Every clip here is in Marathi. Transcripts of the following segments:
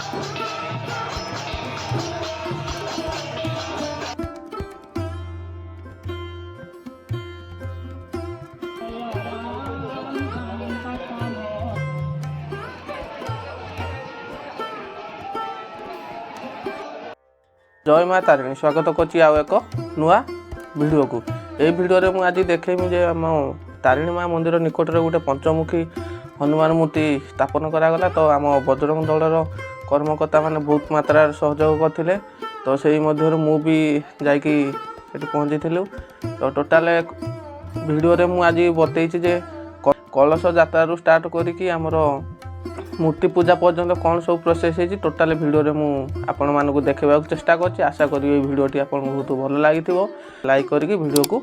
जय माँ तारिणी स्वागत करुँच आउ एक नुआ वीडियो को ये वीडियो रे मुझे देखेमी जे आम तारिणी माँ मंदिर निकट में गोटे पंचमुखी हनुमान मूर्ति स्थापन करागला। तो आम बजरग दलर कर्मकर्ता मैंने बहुत मात्रा सहयोग करते तो से मध्य मु भी जाकि पहुँची तो टोटाल वीडियो रे मु आज बतई जे कलश यात्रा स्टार्ट करी आमर मूर्ति पूजा पर्यंत कौन सब प्रोसेस है टोटाल वीडियो रे मु आपण मानकु देखा चेष्टा करछि। आशा करी ये वीडियोटी आपन बहुत भल लगी लाइक करके वीडियो को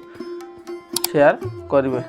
शेयर करेंगे।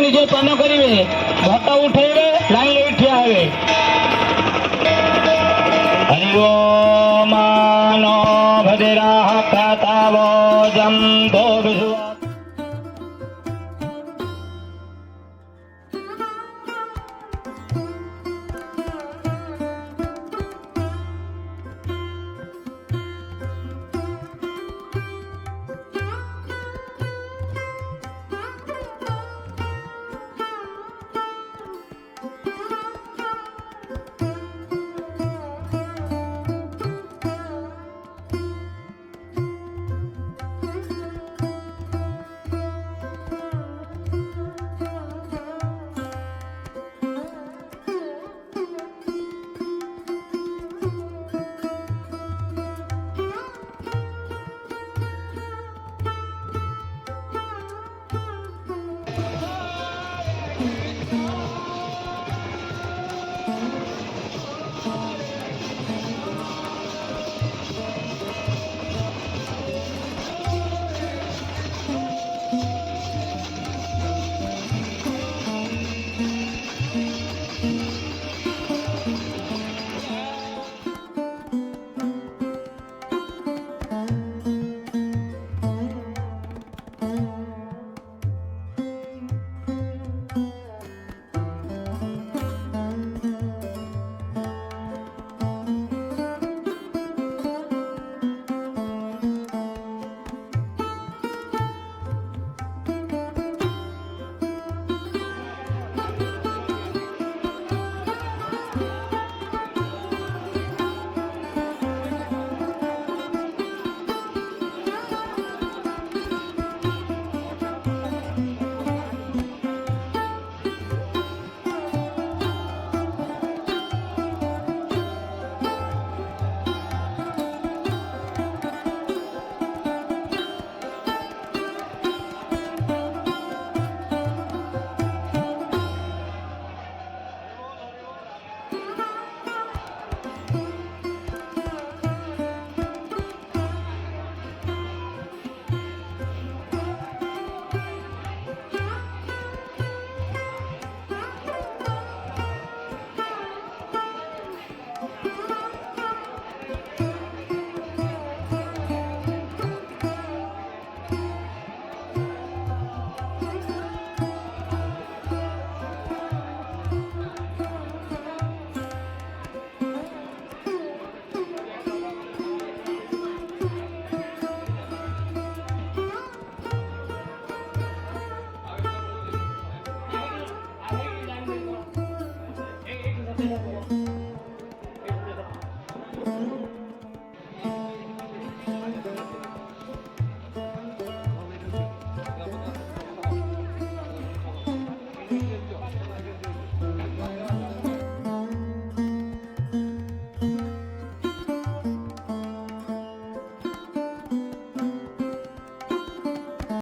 निजे पान करेंगे घट उठेबे लाइन ठिया हे हरि ओम नो भद्रा प्रताप जम दो